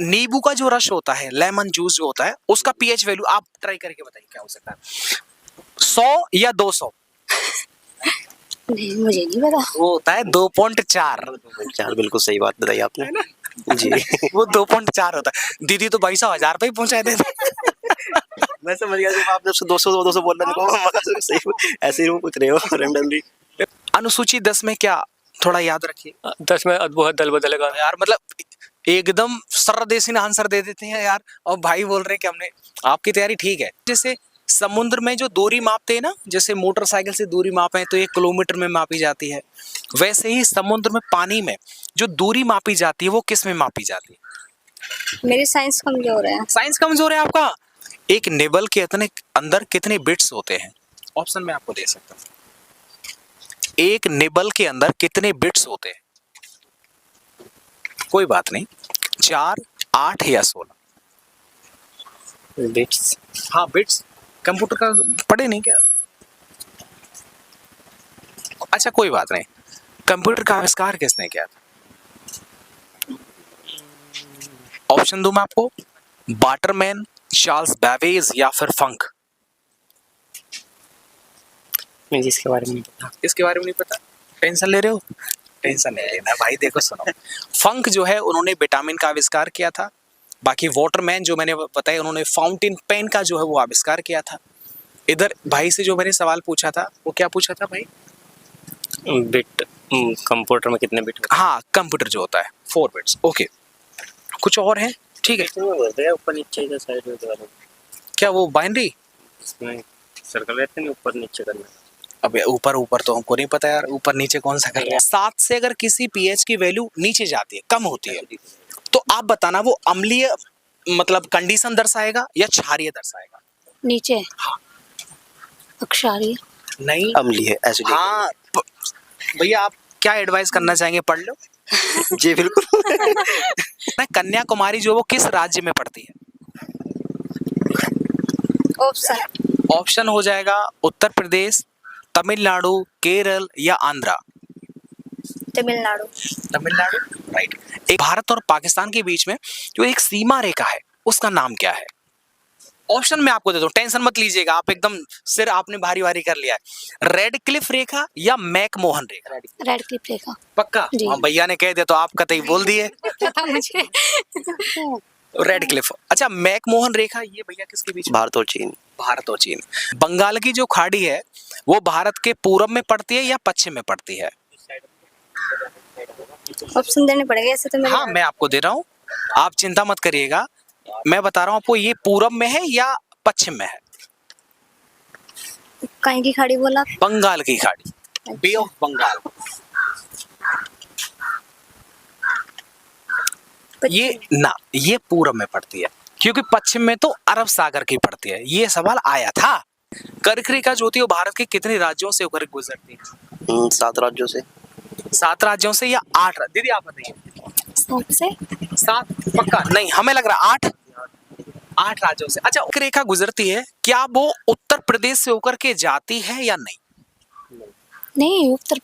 नींबू का जो रस होता है, लेमन जूस जो होता है, उसका पीएच वैल्यू आप ट्राई करके बताइए क्या हो सकता है, 100 या 200? नहीं, मुझे नहीं पता। वो होता है 2.4। 4 बिल्कुल सही बात बताई आपने जी। वो 2.4 होता है। दीदी तो भाई 1000 रुपये ही पहुंचाए देते। मैं समझ गया जब आपने 200 बोल रहे को सही ऐसे ही पूछ रहे हो रैंडमली। अनुसूची 10 में क्या थोड़ा याद रखिए। 10 में अद्भुत दल बदलेगा यार मतलब एकदम सरदेसी ना आंसर दे देते हैं यार, और भाई बोल रहे हैं कि हमने। आपकी तैयारी ठीक है। जैसे समुद्र में जो दूरी मापते हैं ना, जैसे मोटरसाइकिल से दूरी मापे तो 1 किलोमीटर में मापी जाती है, वैसे ही समुद्र में पानी में जो दूरी मापी जाती है वो किस में मापी जाती है? मेरी साइंस कमजोर है। साइंस कमजोर है आपका। एक निबल के अंदर कितने बिट्स होते हैं? ऑप्शन में आपको दे सकता हूं। एक निबल के अंदर कितने बिट्स होते हैं? कोई बात नहीं, 4, 8 या 16? बिट्स। हाँ बिट्स। कंप्यूटर का पढ़े नहीं क्या? अच्छा कोई बात नहीं। कंप्यूटर का आविष्कार किसने किया था? ऑप्शन दूं मैं आपको, बाटरमैन, चार्ल्स बैबेज या फिर फंक? मुझे इसके बारे में नहीं पता। इसके बारे में नहीं पता? टेंशन ले रहे हो? टेंशन नहीं लेना भाई। देखो सुनो, फंक जो है उन्होंने विटामिन का आविष्कार किया था। बाकी वाटरमैन जो मैंने बताया, उन्होंने फाउंटेन पेन का जो है वो आविष्कार किया था। इधर भाई से जो मैंने सवाल पूछा था वो क्या पूछा था भाई? बिट कंप्यूटर में कितने बिट? हाँ कंप्यूटर जो होता है 4 बिट्स। ओके, कुछ और है? ठीक है। बोलते हैं ऊपर नीचे का साइड में वाला, क्या वो बाइनरी? इसमें सर्कल रहते हैं ऊपर नीचे करना। अब ऊपर ऊपर तो हमको नहीं पता यार, ऊपर नीचे कौन सा कर? 7 से अगर किसी पीएच की वैल्यू नीचे जाती है, कम होती है, तो आप बताना वो अम्लीय मतलब कंडीशन दर्शाएगा या क्षारीय दर्शाएगा? नीचे। हाँ। अक्षारीय। नहीं, अम्लीय है एसिडिक। हाँ भैया आप क्या एडवाइस करना चाहेंगे? पढ़ लो। जी बिल्कुल। कन्याकुमारी जो वो किस राज्य में पड़ती है? ऑप्शन हो जाएगा उत्तर प्रदेश, तमिलनाडु, केरल या आंध्रा? तमिलनाडु। तमिलनाडु, राइट। एक भारत और पाकिस्तान के बीच में जो एक सीमा रेखा है उसका नाम क्या है? ऑप्शन में आपको दे दूं, टेंशन मत लीजिएगा, आप एकदम सिर आपने भारी भारी कर लिया है। रेड क्लिफ रेखा या मैकमोहन रेखा? रेड क्लिफ रेखा। पक्का? हाँ भैया ने कह दिया तो आप कतई बोल दिए। पता मुझे। Red Cliff. अच्छा मैकमोहन रेखा ये भैया किसके बीच? भारत और चीन। भारत और चीन। बंगाल की जो खाड़ी है वो भारत के पूरब में पड़ती है या पश्चिम में पड़ती है? ऑप्शन देने पड़ेंगे ऐसे तो मेरे। हाँ मैं आपको दे रहा हूँ, आप चिंता मत करिएगा। मैं बता रहा हूँ आपको, ये पूरब में है या पश्चिम में है? कहीं की खाड़ी बोला? बंगाल की खाड़ी, बे ऑफ बंगाल। ये पूरब में पड़ती है, क्योंकि पश्चिम में तो अरब सागर की पड़ती है। ये सवाल आया था। कर्क रेखा जो होती है वो भारत के कितने राज्यों से होकर गुजरती है? 7 राज्यों से। 7 राज्यों से या 8? दीदी आप बताइए। 7 से। 7 पक्का? नहीं हमें लग रहा 8 राज्यों से। अच्छा कर्क रेखा गुजरती है, क्या वो उत्तर प्रदेश से होकर के जाती है या नहीं? नहीं, उत्तर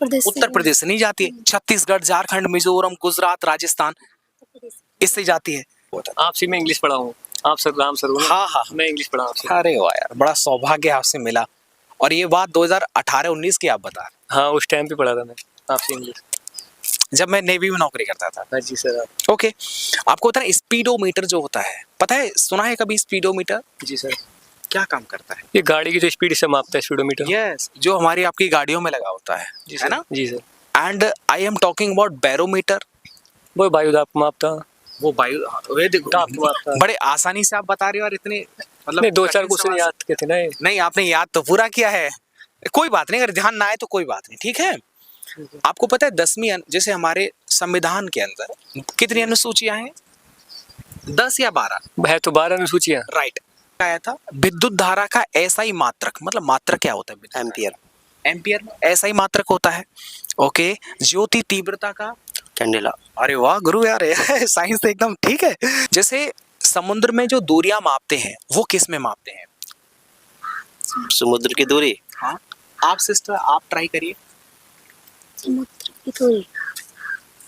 प्रदेश से नहीं जाती है। छत्तीसगढ़, झारखंड, मिजोरम, गुजरात, राजस्थान इससे जाती है। आपसे मैं इंग्लिश पढ़ा हूँ, आप सर राम सर हो ना? हाँ मैं इंग्लिश पढ़ा आपसे। अरे वाह यार, बड़ा सौभाग्य आपसे मिला। और ये बात 2018-19 की आप बता रहे? हाँ उस टाइम पे पढ़ा था मैं आपसे इंग्लिश, जब मैं नेवी में नौकरी करता था। हाँ जी सर। ओके, आपको पता है स्पीडोमीटर जो होता है, पता है, सुना है कभी स्पीडोमीटर? जी सर। क्या काम करता है? ये गाड़ी की जो स्पीड से मापता है स्पीडोमीटर। यस, जो हमारी आपकी गाड़ियों में लगा होता है, है ना? जी sir. And I am talking about barometer. वो वायु दाब मापता। वो वायु, वे देखो बड़े आसानी से आप बता रहे हो और इतने मतलब 2-4 क्वेश्चन याद किए थे ना। नहीं आपने याद तो पूरा किया है। कोई बात नहीं, अगर ध्यान ना आए तो कोई बात नहीं, ठीक है। आपको पता है 10वीं जैसे हमारे संविधान के अंदर कितनी अनुसूचियां हैं? 10 या 12 है तो 12 अनुसूचियां। राइट। आया था विद्युत धारा का एसआई मात्रक, मतलब मात्रक क्या होता है? एम्पियर। एम्पियर एसआई मात्रक होता है। ओके, ज्योति तीव्रता का? कैंडेला। अरे वाह गुरु यार, साइंस तो एकदम ठीक है। जैसे समुद्र में जो दूरियां मापते हैं वो किस में मापते हैं? समुद्र की दूरी। हाँ आप सिस्टर आप ट्राई करिए। समुद्र की दूरी।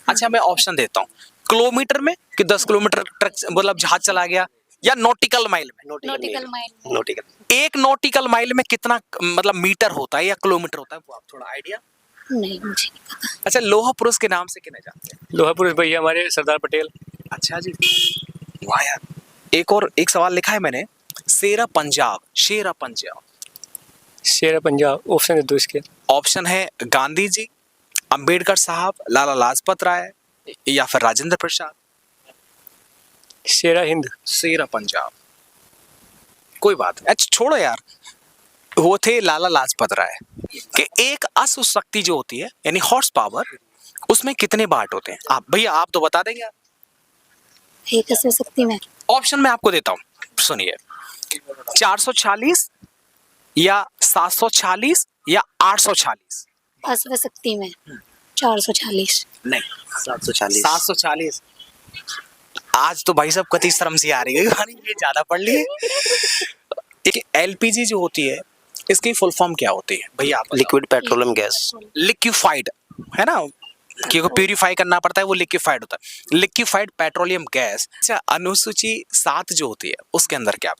अच्छा मैं ऑप्शन देता हूँ, किलोमीटर में कि 10 किलोमीटर ट्रक मतलब जहाज चला गया, या नॉटिकल माइल में? Nautical mile. नॉटिकल। एक नॉटिकल माइल में कितना मतलब मीटर होता है या किलोमीटर होता है, वो आप थोड़ा आइडिया? नहीं, मुझे नहीं पता। अच्छा, लोहा पुरुष के नाम से किन्हें जानते हैं? लोहा पुरुष भैया हमारे सरदार पटेल। अच्छा जी, वाह यार। एक सवाल लिखा है मैंने, शेरा पंजाब, शेरा पंजाब। शेर पंजाब, ऑप्शन दे दो इसके। ऑप्शन है गांधी जी, अंबेडकर साहब, लाला लाजपत राय, या फिर राजेंद्र प्रसाद। शेरा हिंद। शेरा पंजाब, कोई बात नहीं। अच्छा छोड़ो यार, वो थे लाला लाजपत राय। कि एक अश्व शक्ति जो होती है यानी हॉर्स पावर, उसमें कितने वाट होते हैं? आप भैया आप तो बता देंगे। एक अश्व शक्ति में ऑप्शन मैं आपको देता हूँ, सुनिए। 440 या 740 या 840। अश्व शक्ति में 440। नहीं, 740। 740। आज तो भाई साहब कति शर्म सी आ रही है, ये ज्यादा पढ़ लिए। एलपीजी जो होती है, इसकी फुल फॉर्म क्या होती है भैया आप? Liquid petroleum gas. लिक्विफाइड है ना, क्योंकि प्यूरिफाई करना पड़ता है, वो लिक्विफाइड होता है, लिक्विफाइड पेट्रोलियम गैस। अच्छा, अनुसूची 7 जो होती है उसके अंदर क्या?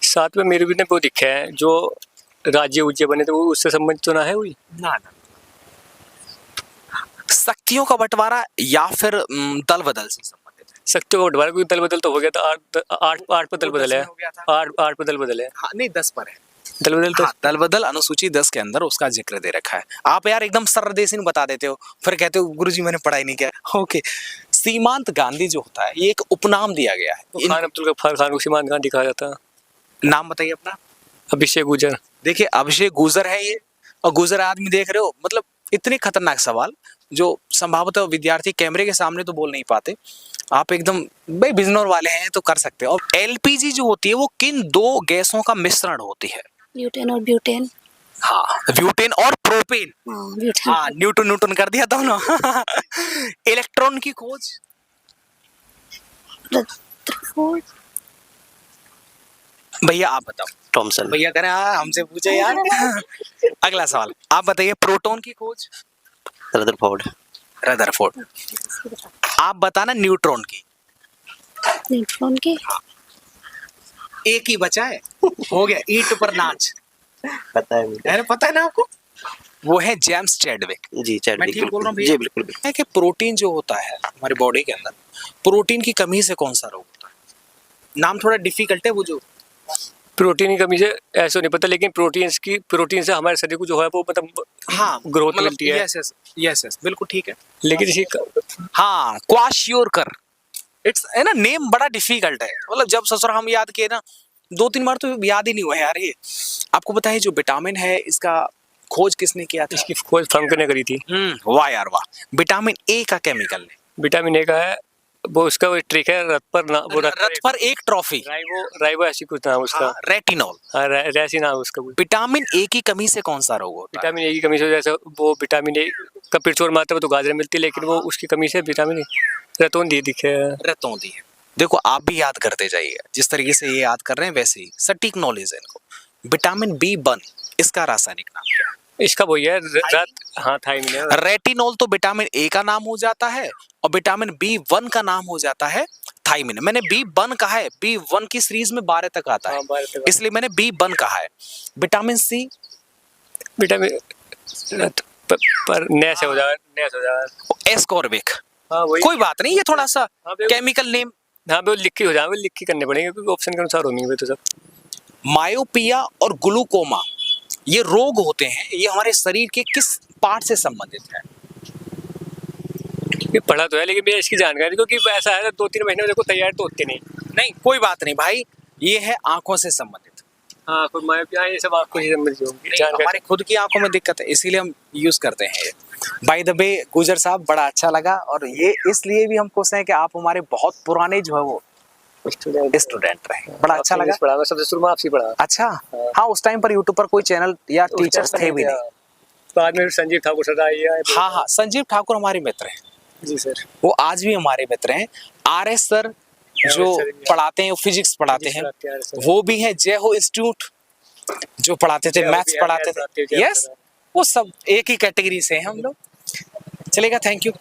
7 में मेरे भी ने वो दिखा है जो राज्य उज्जै बने थे, वो उससे संबंधित तो ना है वही? ना। शक्तियों का बंटवारा या फिर दल बदल से संबंधित है? शक्तियों का बंटवारा, क्योंकि दल बदल तो हो गया था। 8 पर दल बदल है। 8 पर दल बदल है। हाँ, नहीं 10 पर है दल बदल तो। हाँ, दल बदल अनुसूची 10 के अंदर उसका जिक्र दे रखा है। आप यार एकदम सरदेसिन बता देते हो, फिर कहते हो गुरुजी मैंने पढ़ाई नहीं किया। ओके, सीमांत गांधी जो होता है, ये एक उपनाम दिया गया है। खान अब्दुल गफ्फार खान को सीमांत गांधी कहा जाता है। नाम बताइए अपना। अभिषेक गुजर। देखिए अभिषेक गुजर है ये, और गुजर आदमी देख रहे हो, मतलब इतने खतरनाक सवाल जो संभवतः विद्यार्थी कैमरे के सामने तो बोल नहीं पाते। आप एकदम भाई बिजनौर वाले हैं तो कर सकते हो। और एलपीजी जो होती है वो किन 2 गैसों का मिश्रण होती है? ब्यूटेन और ब्यूटेन। हाँ, ब्यूटेन और प्रोपेन। हाँ, ब्यूटेन। हाँ, न्यूटन कर दिया दोनों। इलेक्ट्रॉन की खोज? रदरफोर्ड। भैया आप बताओ। थॉमसन। भैया कह रहे हैं हमसे पूछे यार। अगला सवाल आप बताइए, प्रोटॉन की खोज? रदरफोर्ड। रदरफोर्ड। आप बताना न्यूट्रॉन की। न्यूट्रॉन की एक ही बचा है, हो गया ईंट पर नाच। पता है मुझे। पता है ना आपको? वो है जेम्स चैडविक। जी चैडविक। मैं ठीक बोल रहा हूँ भैया? जी बिल्कुल बिल्कुल। है कि प्रोटीन जो होता है हमारी बॉडी के अंदर, प्रोटीन की कमी से कौन सा रोग होता है? नाम थोड़ा डिफिकल्ट है वो जो। प्रोटीन की कमी से ऐसा नहीं पता, लेकिन प्रोटीन से हमारे शरीर को जो है वो मतलब हाँ, ग्रोथ मिलती है। यस बिल्कुल ठीक है। लेकिन इसी हाँ, क्वाशियोरकर, इट्स है ना, नेम बड़ा डिफिकल्ट है। मतलब जब ससुर हम याद किए ना 2-3 बार, तो याद ही नहीं हुआ यार ये। आपको पता है जो विटामिन है इसका खोज किसने किया था? इसकी खोज फंक ने करी थी। वाह यार वाह। विटामिन ए का केमिकल है। विटामिन ए का है वो, उसका वो ट्रिक है रथ पर एक ट्रॉफी। राइबो ऐसी कुछ नाम उसका। हाँ, रेटिनॉल। हाँ, रैसी नाम उसका। विटामिन ए की कमी से कौन सा रोग होता है? विटामिन ए की कमी से, जैसे वो विटामिन ए का प्रचुर मात्रा में तो गाजर मिलती है, लेकिन वो उसकी कमी से विटामिन ए रतौंधी दिखे। रतौंधी है। देखो आप भी याद करते जाइए, जिस तरीके से ये याद कर रहे हैं वैसे ही सटीक नॉलेज है इनको। विटामिन B1 इसका रासायनिक नाम क्या है? इसका वही है हाँ, थायमिन है। रेटिनॉल तो विटामिन ए का नाम हो जाता है, और विटामिन B1 का नाम हो जाता है थायमिन। मैंने B1 कहा है, B1 की सीरीज में 12 तक आता है, 12 तक। इसलिए मैंने B1 कहा है। Vitamin C? विटामिन पर नैस हो जाए। एस्कॉर्बिक। हाँ वही। कोई बात नहीं, ये थोड़ा सा केमिकल नेम। हाँ वो लिख के हो जाए, वो लिख के करने पड़ेंगे क्योंकि ऑप्शन के अनुसार होनी है तो सब। मायोपिया और ग्लूकोमा ये रोग होते हैं, ये हमारे शरीर के किस पार्ट से संबंधित है? ये पढ़ा तो है, लेकिन मैं इसकी जानकारी, क्योंकि ऐसा है 2-3 महीने में देखो तैयार तो होते नहीं। कोई बात नहीं भाई, ये है आंखों से संबंधित। हाँ, कोई मायोपिया ये सब आपको ही समझ होगी। हमारे खुद की आंखों में दिक्कत है, इसीलिए हम यूज करते हैं ये। बाय द वे गुजर साहब, बड़ा अच्छा लगा, और ये इसलिए भी हम खुश हैं कि आप हमारे बहुत पुराने जो है वो स्टूडेंट रहे। बड़ा अच्छा लगा। पढ़ा मैं सबसे शुरू में आपसे पढ़ा। अच्छा हाँ, उस टाइम पर यूट्यूब पर कोई चैनल या टीचर्स थे भी नहीं। बाद में संजीव ठाकुर सर आए। हाँ, संजीव ठाकुर हमारे मित्र हैं। जी सर, वो आज भी हमारे मित्र हैं। RS सर जो पढ़ाते हैं, फिजिक्स पढ़ाते हैं, वो भी हैं। जय हो इंस्टीट्यूट जो पढ़ाते थे, मैथ्स पढ़ाते थे, यस, वो सब एक ही कैटेगरी से हैं हम लोग। चलेगा, थैंक यू।